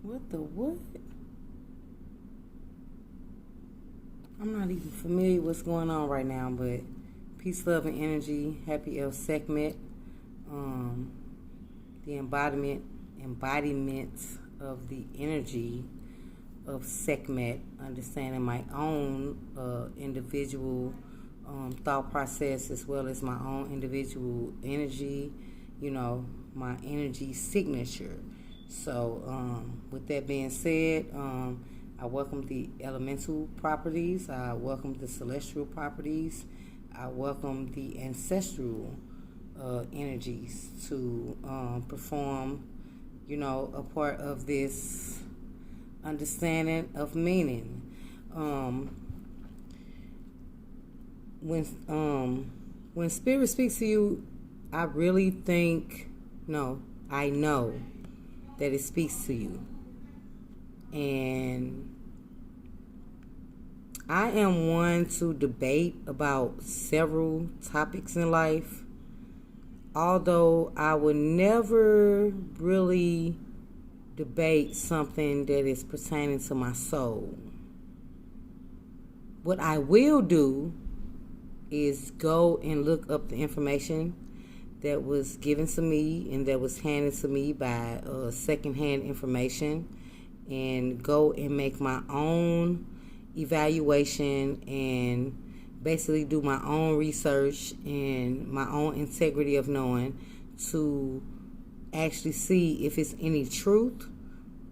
What the what? I'm not even familiar with what's going on right now, but peace, love, and energy. Happy El Sekhmet. The embodiment of the energy of Sekhmet, understanding my own individual thought process as well as my own individual energy, my energy signature. So, with that being said, I welcome the elemental properties, I welcome the celestial properties, I welcome the ancestral energies to perform, a part of this understanding of meaning. When spirit speaks to you, I really think, no, I know that it speaks to you. And I am one to debate about several topics in life, although I would never really debate something that is pertaining to my soul. What I will do is go and look up the information that was given to me and that was handed to me by secondhand information, and go and make my own evaluation and basically do my own research and my own integrity of knowing to actually see if it's any truth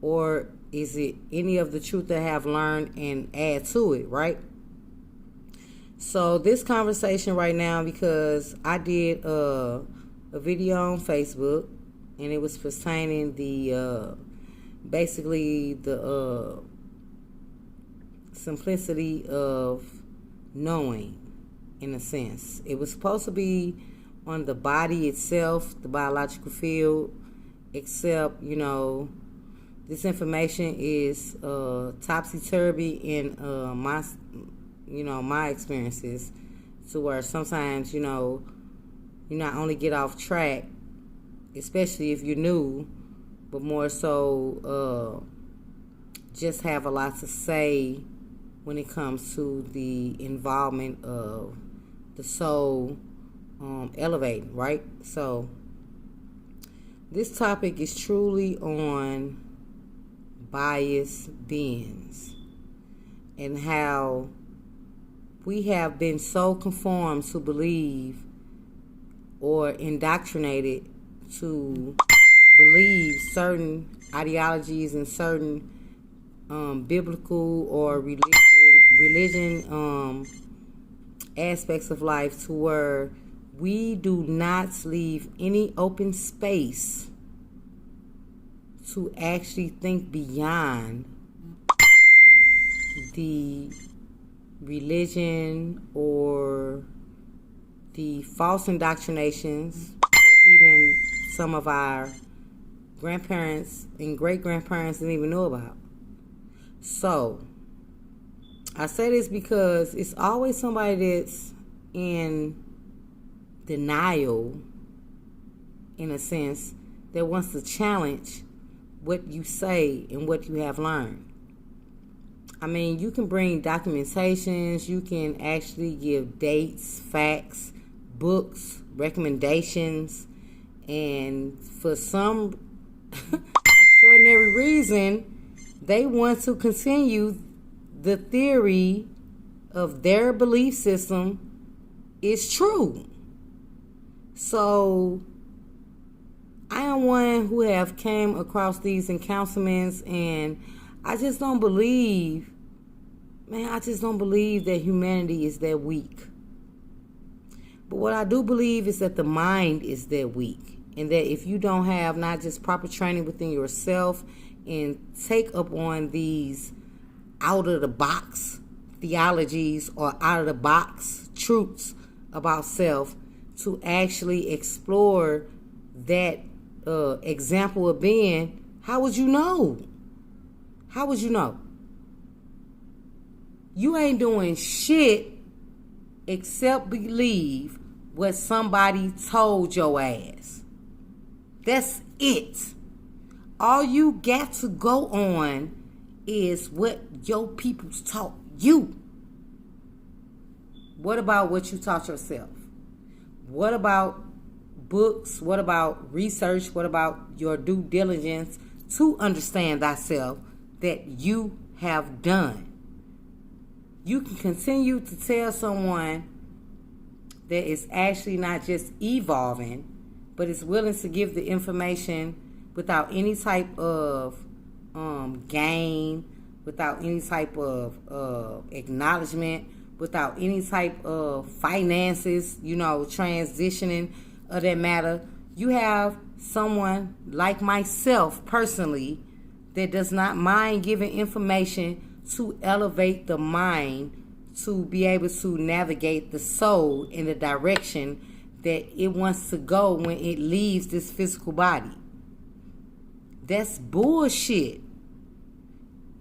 or is it any of the truth that I have learned and add to it, right? So this conversation right now, because I did a video on Facebook and it was pertaining the basically the simplicity of knowing, in a sense. It was supposed to be on the body itself, the biological field, except, this information is topsy-turvy in my experiences, to where sometimes, you not only get off track, especially if you're new, but more so just have a lot to say when it comes to the involvement of the soul elevating, right? So this topic is truly on biased beings and how we have been so conformed to believe or indoctrinated to believe certain ideologies and certain biblical or religion aspects of life, to where we do not leave any open space to actually think beyond the religion or the false indoctrinations that even some of our grandparents and great-grandparents didn't even know about. So, I say this because it's always somebody that's in denial, in a sense, that wants to challenge what you say and what you have learned. I mean, you can bring documentations, you can actually give dates, facts, books, recommendations, and for some extraordinary reason, they want to continue the theory of their belief system is true. So I am one who have came across these encounters, and I just don't believe that humanity is that weak. But what I do believe is that the mind is that weak, and that if you don't have not just proper training within yourself and take up on these out of the box theologies or out of the box truths about self, to actually explore that example of being, how would you know? How would you know? You ain't doing shit except believe what somebody told your ass. That's it. All you got to go on is what your people's taught you. What about what you taught yourself? What about books? What about research? What about your due diligence to understand thyself that you have done? You can continue to tell someone that is actually not just evolving, but is willing to give the information without any type of gain, without any type of acknowledgement, without any type of finances, transitioning of that matter. You have someone like myself personally that does not mind giving information to elevate the mind, to be able to navigate the soul in the direction that it wants to go when it leaves this physical body. That's bullshit.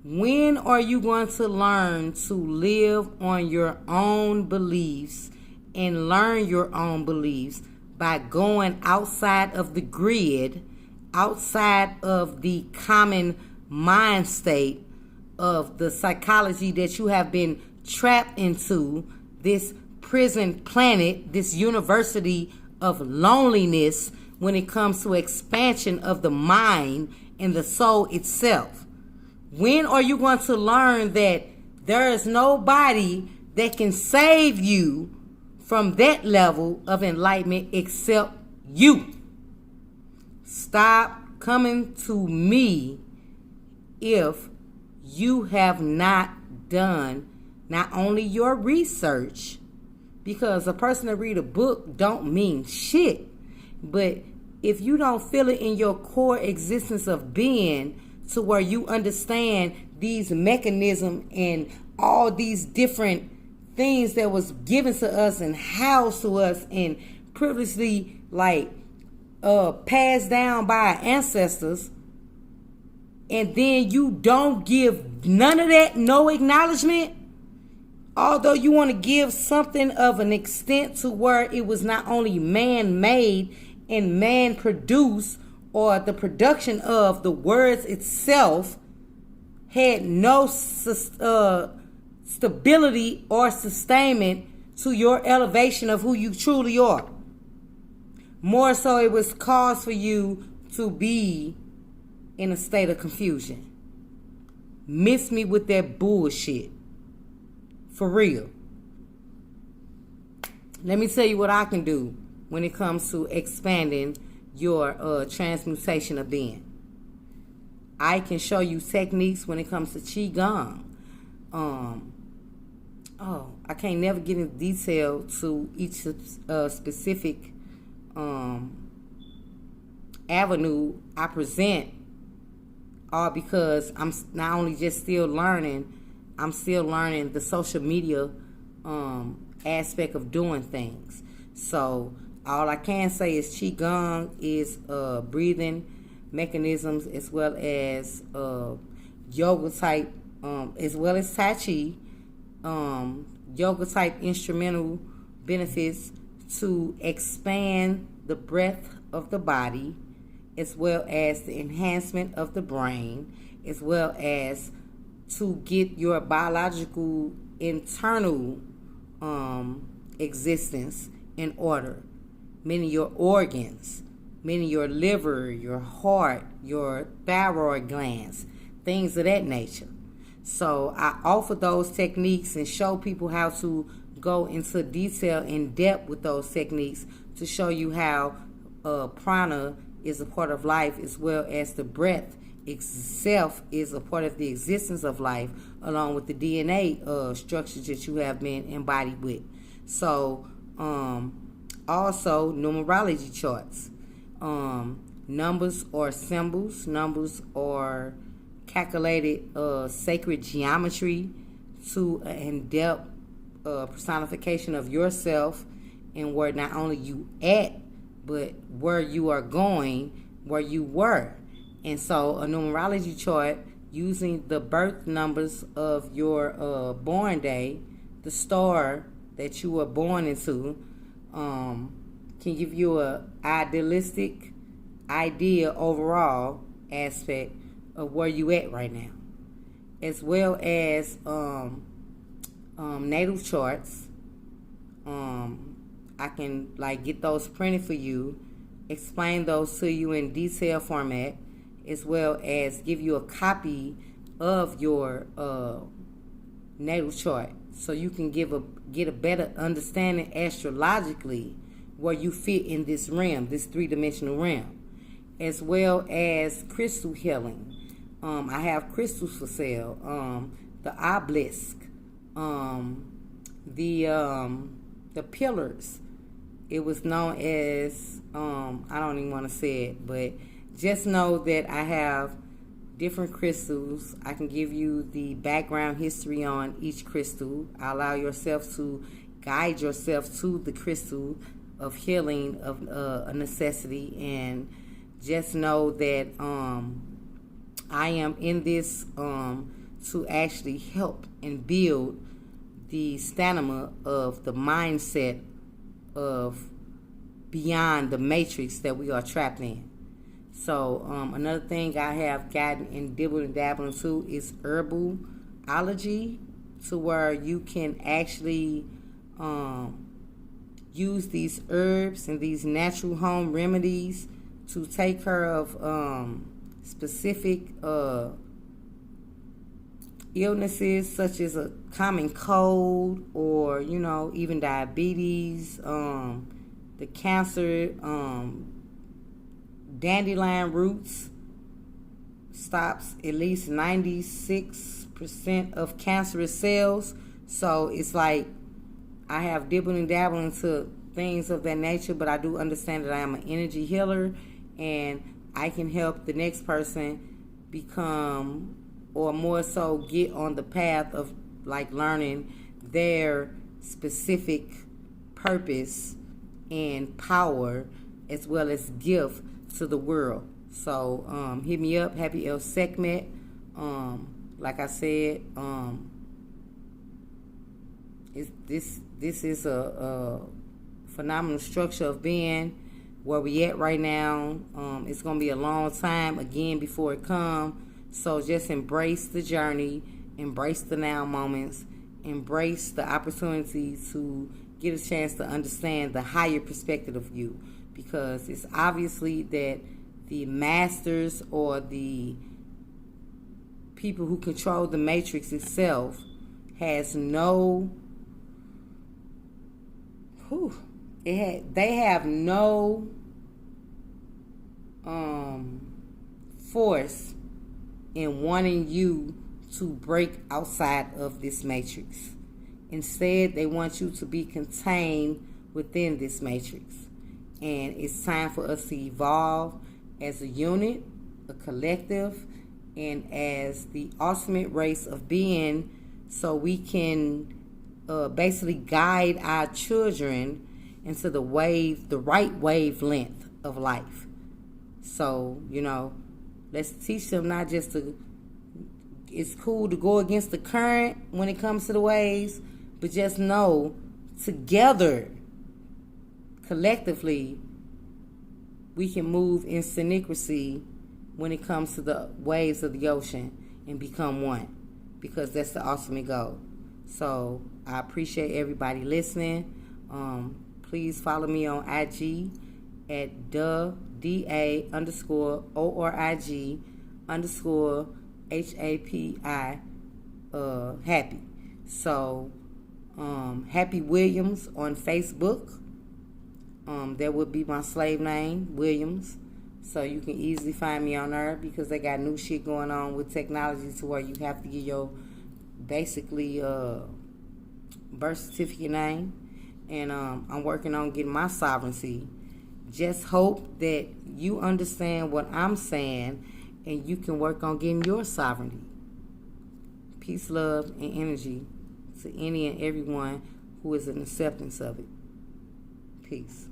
When are you going to learn to live on your own beliefs and learn your own beliefs by going outside of the grid, outside of the common mind state of the psychology that you have been trapped into, this prison planet, this university of loneliness when it comes to expansion of the mind and the soul itself? When are you going to learn that there is nobody that can save you from that level of enlightenment except you? Stop coming to me if you have not done not only your research, because a person that read a book don't mean shit, but if you don't feel it in your core existence of being to where you understand these mechanisms and all these different things that was given to us and housed to us and previously passed down by our ancestors, and then you don't give none of that, no acknowledgement, although you want to give something of an extent to where it was not only man-made and man-produced, or the production of the words itself had no stability or sustainment to your elevation of who you truly are. More so, it was cause for you to be in a state of confusion. Miss me with that bullshit. For real. Let me tell you what I can do when it comes to expanding your transmutation of being. I can show you techniques when it comes to Qigong. I can't never get into detail to each specific avenue I present, all because I'm not only just still learning, I'm still learning the social media aspect of doing things. So all I can say is Qigong is breathing mechanisms, as well as yoga type, as well as Tai Chi, yoga type instrumental benefits to expand the breadth of the body, as well as the enhancement of the brain, as well as to get your biological internal existence in order. Meaning your organs, meaning your liver, your heart, your thyroid glands, things of that nature. So I offer those techniques and show people how to go into detail, in depth with those techniques, to show you how prana is a part of life, as well as the breath itself is a part of the existence of life, along with the DNA structures that you have been embodied with. So also numerology charts. Numbers or symbols. Numbers or calculated sacred geometry to an in-depth personification of yourself and where not only you at, but where you are going, where you were. And so a numerology chart using the birth numbers of your born day, the star that you were born into, can give you a idealistic idea overall aspect of where you at right now, as well as natal charts. I can like get those printed for you, explain those to you in detailed format, as well as give you a copy of your natal chart, so you can get a better understanding astrologically where you fit in this realm, this three-dimensional realm, as well as crystal healing. I have crystals for sale. The obelisk, the pillars. It was known as, I don't even want to say it, but just know that I have different crystals. I can give you the background history on each crystal. I allow yourself to guide yourself to the crystal of healing of a necessity, and just know that I am in this to actually help and build the stamina of the mindset of beyond the matrix that we are trapped in. So another thing I have gotten and dibbled and dabbled into is herbology, to where you can actually use these herbs and these natural home remedies to take care of specific illnesses, such as a common cold, or even diabetes, the cancer. Dandelion roots stops at least 96% of cancerous cells. So it's like I have dibbled and dabbled into things of that nature, but I do understand that I am an energy healer, and I can help the next person become, or more so get on the path of like learning their specific purpose and power, as well as gift to the world. So hit me up, Happy El Sekhmet. Like I said, this is a phenomenal structure of being where we at right now. It's gonna be a long time again before it come. So just embrace the journey, embrace the now moments, embrace the opportunity to get a chance to understand the higher perspective of you, because it's obviously that the masters or the people who control the matrix itself has no they have no force in wanting you to break outside of this matrix. Instead, they want you to be contained within this matrix. And it's time for us to evolve as a unit, a collective, and as the ultimate race of being, so we can basically guide our children into the right wavelength of life. So, let's teach them not just to, it's cool to go against the current when it comes to the waves, but just know together, collectively, we can move in synchrony when it comes to the waves of the ocean and become one, because that's the ultimate goal. So I appreciate everybody listening. Please follow me on IG at DA_ORIG_HAPI happy. So Happy Williams on Facebook. That would be my slave name, Williams. So you can easily find me on there, because they got new shit going on with technology to where you have to get your basically birth certificate name. And I'm working on getting my sovereignty. Just hope that you understand what I'm saying, and you can work on getting your sovereignty. Peace, love, and energy to any and everyone who is an acceptance of it. Peace.